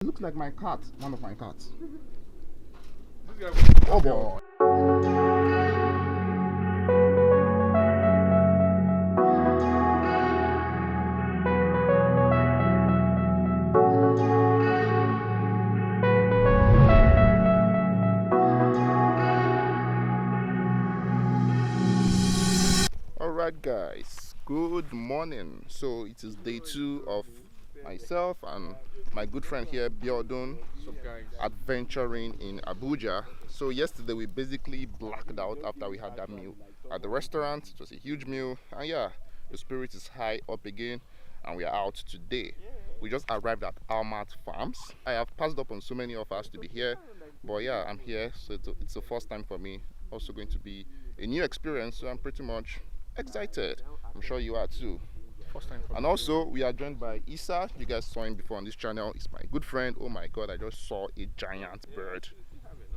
It looks like my cat, one of my cats. This guy, Oh boy. Alright guys, good morning. So it is day 2 of myself and my good friend here Biodun adventuring in Abuja. So yesterday we basically blacked out after we had that meal at the restaurant. It was a huge meal, and yeah, the spirit is high up again and we are out today. We just arrived at Almat Farms. I have passed up on so many of us to be here, but yeah, I'm here, so it's the first time for me. Also going to be a new experience, so I'm pretty much excited. I'm sure you are too. first time for And me. also we are joined by Isa. You guys saw him before on this channel. He's my good friend. Oh my god, I just saw a giant bird.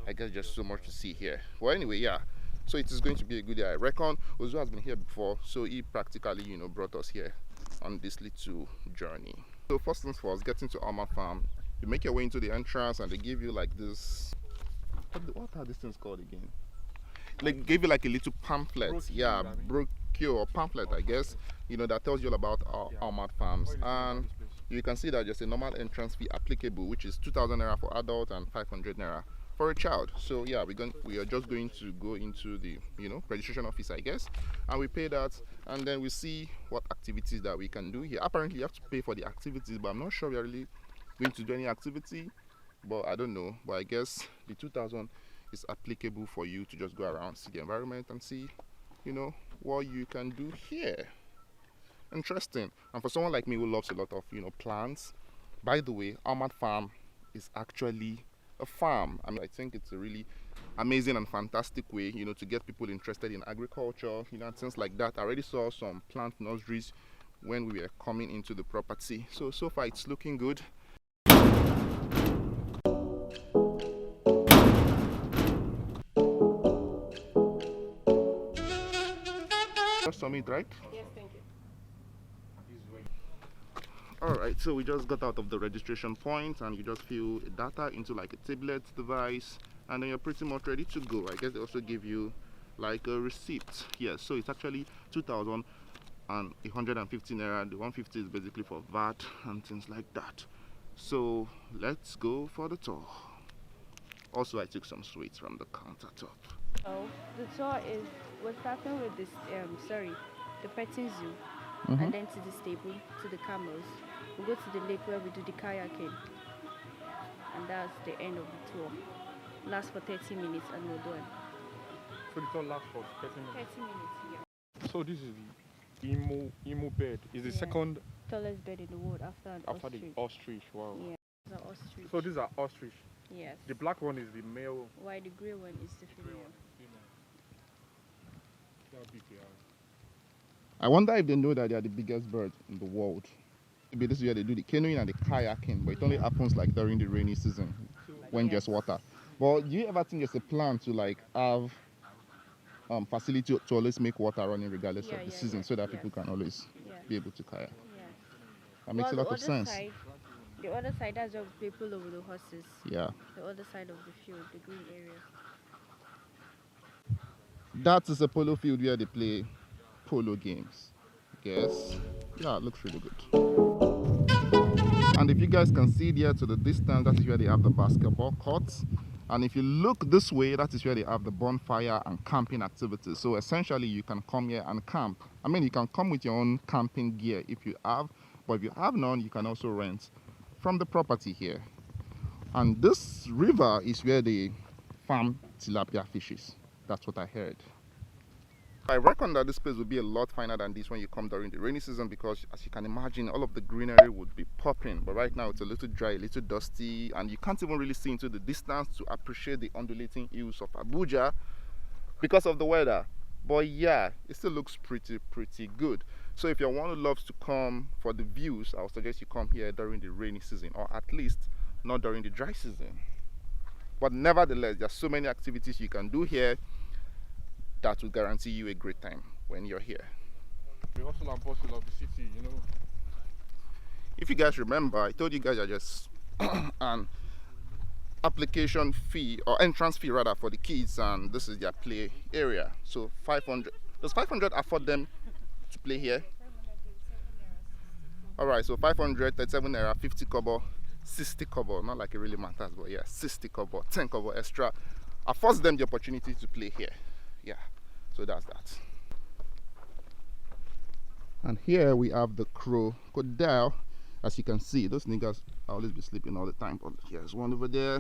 I guess just so much to see here. Well, anyway, yeah, so it is going to be a good day. I reckon Ozu has been here before, so he practically, you know, brought us here on this little journey. So first things first, getting to Almat Farm, you make your way into the entrance and they give you like this, what are these things called again? Like gave you like a little pamphlet, Brochure, yeah, brochure or pamphlet, I guess, you know, that tells you all about Almat Farms. And you can see that just a normal entrance fee applicable, which is 2,000 naira for adult and 500 naira for a child. So yeah, we are just going to go into the, you know, registration office, I guess, and we pay that, and then we see what activities that we can do here. Apparently you have to pay for the activities, but I'm not sure we are really going to do any activity, but I don't know. But I guess the 2,000 is applicable for you to just go around, see the environment and see, you know, what you can do here. Interesting. And for someone like me who loves a lot of, you know, plants, by the way, Almat Farm is actually a farm. I mean, I think it's a really amazing and fantastic way, you know, to get people interested in agriculture, you know, and things like that. I already saw some plant nurseries when we were coming into the property. So far it's looking good. Just submit, right? Yes, thank you. Alright, so we just got out of the registration point and you just fill data into like a tablet device and then you're pretty much ready to go. I guess they also give you like a receipt. Yes, so it's actually 2,150 naira. The 150 is basically for VAT and things like that. So let's go for the tour. Also, I took some sweets from the countertop. Oh, the tour is we're starting with this. The petting zoo, Mhm. and then to the stable, to the camels. We go to the lake where we do the kayaking, and that's the end of the tour. Lasts for 30 minutes, and we're done. So the tour lasts for 30 minutes. 30 minutes, yeah. So this is the emu bed. Is the Yeah. second Tallest bed in the world after an after ostrich. the ostrich. Wow. Yeah, the ostrich. So these are ostrich. Yes. The black one is the male. Why the grey one is the female? See how big they are. I wonder if they know that they are the biggest birds in the world. Maybe this is where they do the canoeing and the kayaking, but it only happens like during the rainy season when there's water. But do you ever think there's a plan to like have facility to always make water running regardless of the season, so that people can always be able to kayak? Yes. That makes a lot of sense. The other side, that's where people over the horses. Yeah. The other side of the field, the green area. That is a polo field where they play polo games. Yes. Yeah, it looks really good. And if you guys can see there to the distance, that is where they have the basketball courts. And if you look this way, that is where they have the bonfire and camping activities. So essentially you can come here and camp. I mean, you can come with your own camping gear if you have, but if you have none, you can also rent from the property here. And this river is where they farm tilapia fishes. That's what I heard. I reckon that this place will be a lot finer than this when you come during the rainy season, because as you can imagine, all of the greenery would be popping. But right now it's a little dry, a little dusty, and you can't even really see into the distance to appreciate the undulating hills of Abuja because of the weather. But yeah, it still looks pretty good. So if you're one who loves to come for the views, I would suggest you come here during the rainy season, or at least not during the dry season. But nevertheless, there's so many activities you can do here that will guarantee you a great time when you're here. The hustle and bustle of the city, you know. If you guys remember, I told you guys are just and application fee or entrance fee rather for the kids, and this is their play area. So 500. Does 500 afford them to play here? All right, so 500, 37 naira, 50 kobo, 60 kobo. Not like it really matters, but yeah, 60 kobo, 10 kobo extra affords them the opportunity to play here. Yeah, so that's that. And here we have the crocodile. As you can see, those niggas always be sleeping all the time. But here's one over there.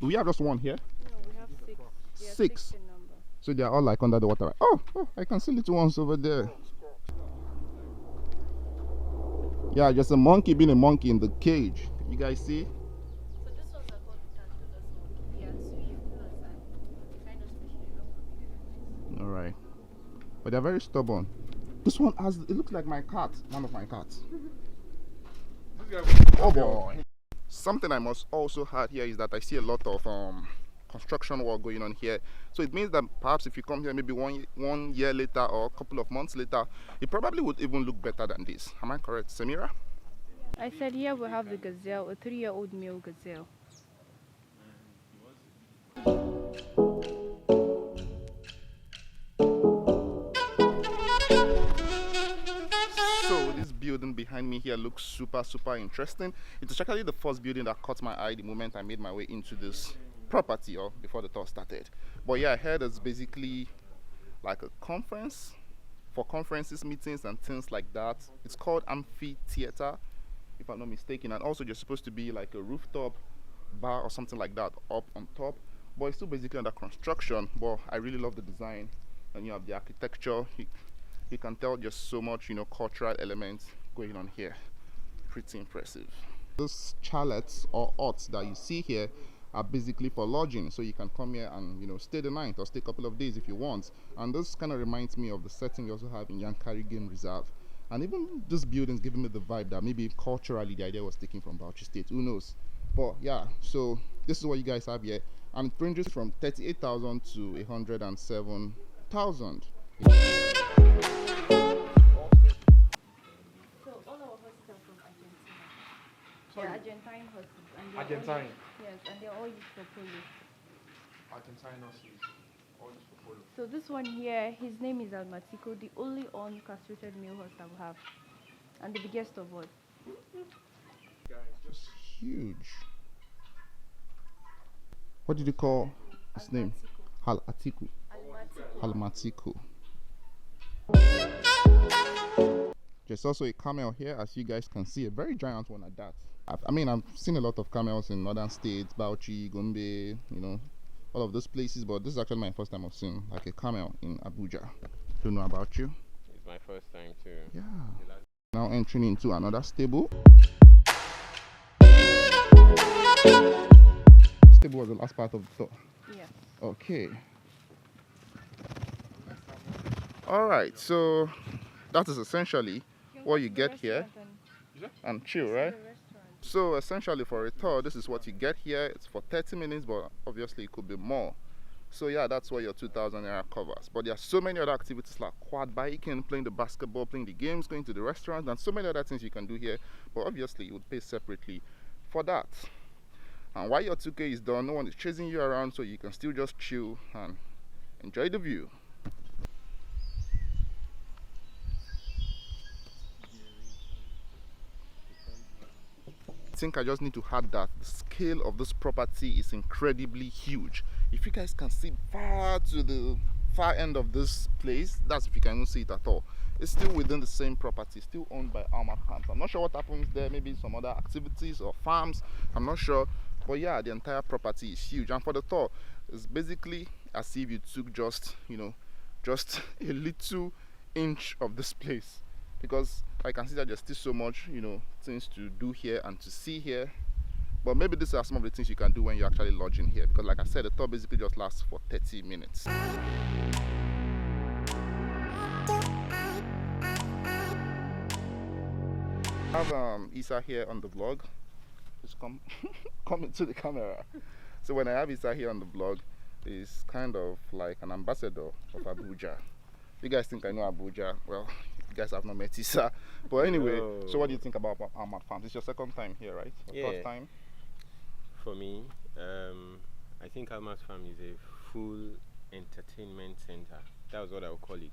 Do we have just one here? No, we have 6. Yeah, Six. in number. So they are all like under the water. Oh, I can see little ones over there. Yeah, just a monkey being a monkey in the cage. You guys see? So this ones are called tarantulas monkey. Yeah, sweet plus and kind of special. All right. But they're very stubborn. This one has, it looks like my cat, one of my cats. Oh boy. Something I must also add here is that I see a lot of construction work going on here. So it means that perhaps if you come here maybe one year later or a couple of months later, it probably would even look better than this. Am I correct, Samira? I said here we have the gazelle, a 3-year-old male gazelle. So this building behind me here looks super interesting. It is actually the first building that caught my eye the moment I made my way into this property or before the tour started. But yeah, I heard it's basically like a conference for conferences, meetings and things like that. It's called amphitheater, if I'm not mistaken, and also you're supposed to be like a rooftop bar or something like that up on top, but it's still basically under construction. But I really love the design, and you have the architecture. You can tell just so much, you know, cultural elements going on here. Pretty impressive. Those chalets or huts that you see here are basically for lodging, so you can come here and, you know, stay the night or stay a couple of days if you want. And this kind of reminds me of the setting we also have in Yankari Game Reserve. And even this building's giving me the vibe that maybe culturally the idea was taken from Bauchi State, who knows. But yeah, so this is what you guys have here, and it ranges from 38,000 to 107,000. So all our horses are from Argentina. Sorry. They're Argentine horses. And they're Argentine. Yes, and they're all used for polo. Argentine horses. All used for polo. So this one here, his name is Almat, the only uncastrated male horse that we have, and the biggest of all. Guys, just Huge. What did you call his name? Atiku. Almatiku. There's also a camel here, as you guys can see, a very giant one at that. I mean, I've seen a lot of camels in northern states, Bauchi, Gombe, you know, all of those places, but this is actually my first time I've seen like a camel in Abuja. Don't know about you? It's my first time too. Yeah. Now entering into another stable. Stable was the last part of the tour. Yes. Okay. All right, so that is essentially what you get here and chill, right? So essentially for a tour, this is what you get here. It's for 30 minutes, but obviously it could be more. So yeah, that's what your 2,000 naira covers. But there are so many other activities like quad biking, playing the basketball, playing the games, going to the restaurant, and so many other things you can do here. But obviously you would pay separately for that. And while your 2K is done, no one is chasing you around, so you can still just chill and enjoy the view. I think I just need to add that the scale of this property is incredibly huge. If you guys can see far to the far end of this place, that's if you can even see it at all. It's still within the same property, still owned by Almat Farms. I'm not sure what happens there, maybe some other activities or farms, I'm not sure. But yeah, the entire property is huge. And for the tour, it's basically as if you took just, you know, just a little inch of this place. Because I can see that there's still so much, you know, things to do here and to see here. But maybe these are some of the things you can do when you're actually lodging here. Because like I said, the tour basically just lasts for 30 minutes. I have Isa here on the vlog. Just come into the camera. So when I have Isa here on the vlog, he's kind of like an ambassador of Abuja. You guys think I know Abuja? Well, You guys have not met Issa. But anyway, so what do No. you think about Almat Farms? It's your second time here, right? Or Yeah. third time? For me, I think Almat Farm is a full entertainment center. That's what I would call it.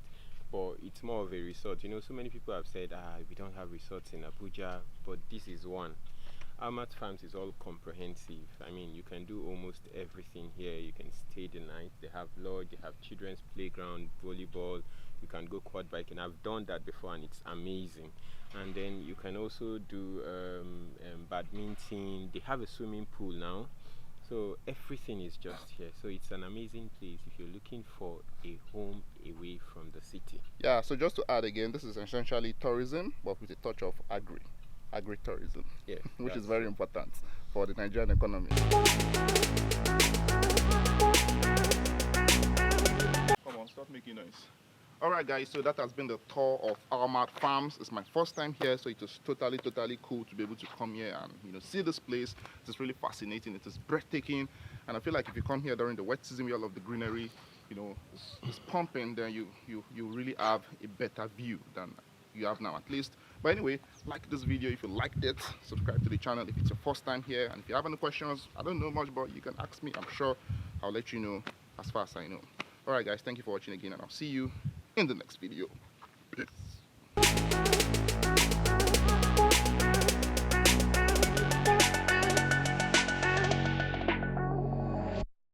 But it's more of a resort. You know, so many people have said, we don't have resorts in Abuja, but this is one. Almat Farms is all comprehensive. I mean, you can do almost everything here. You can stay the night. They have lodge, they have children's playground, volleyball. You can go quad biking. I've done that before, and it's amazing. And then you can also do badminton. They have a swimming pool now. So everything is just here. So it's an amazing place if you're looking for a home away from the city. Yeah, so just to add again, this is essentially tourism, but with a touch of agri-tourism, Yeah, which is that's very true. important for the Nigerian economy. Come on, stop making noise. All right, guys, so that has been the tour of Almat Farms. It's my first time here, so it was totally cool to be able to come here and see this place. It's really fascinating. It is breathtaking, and I feel like if you come here during the wet season, where all of the greenery, it's pumping, then you really have a better view than you have now, at least. But anyway, like this video if you liked it, subscribe to the channel if it's your first time here, and if you have any questions, I don't know much, but you can ask me. I'm sure I'll let you know as far as I know. All right, guys, thank you for watching again, and I'll see you in the next video. Peace.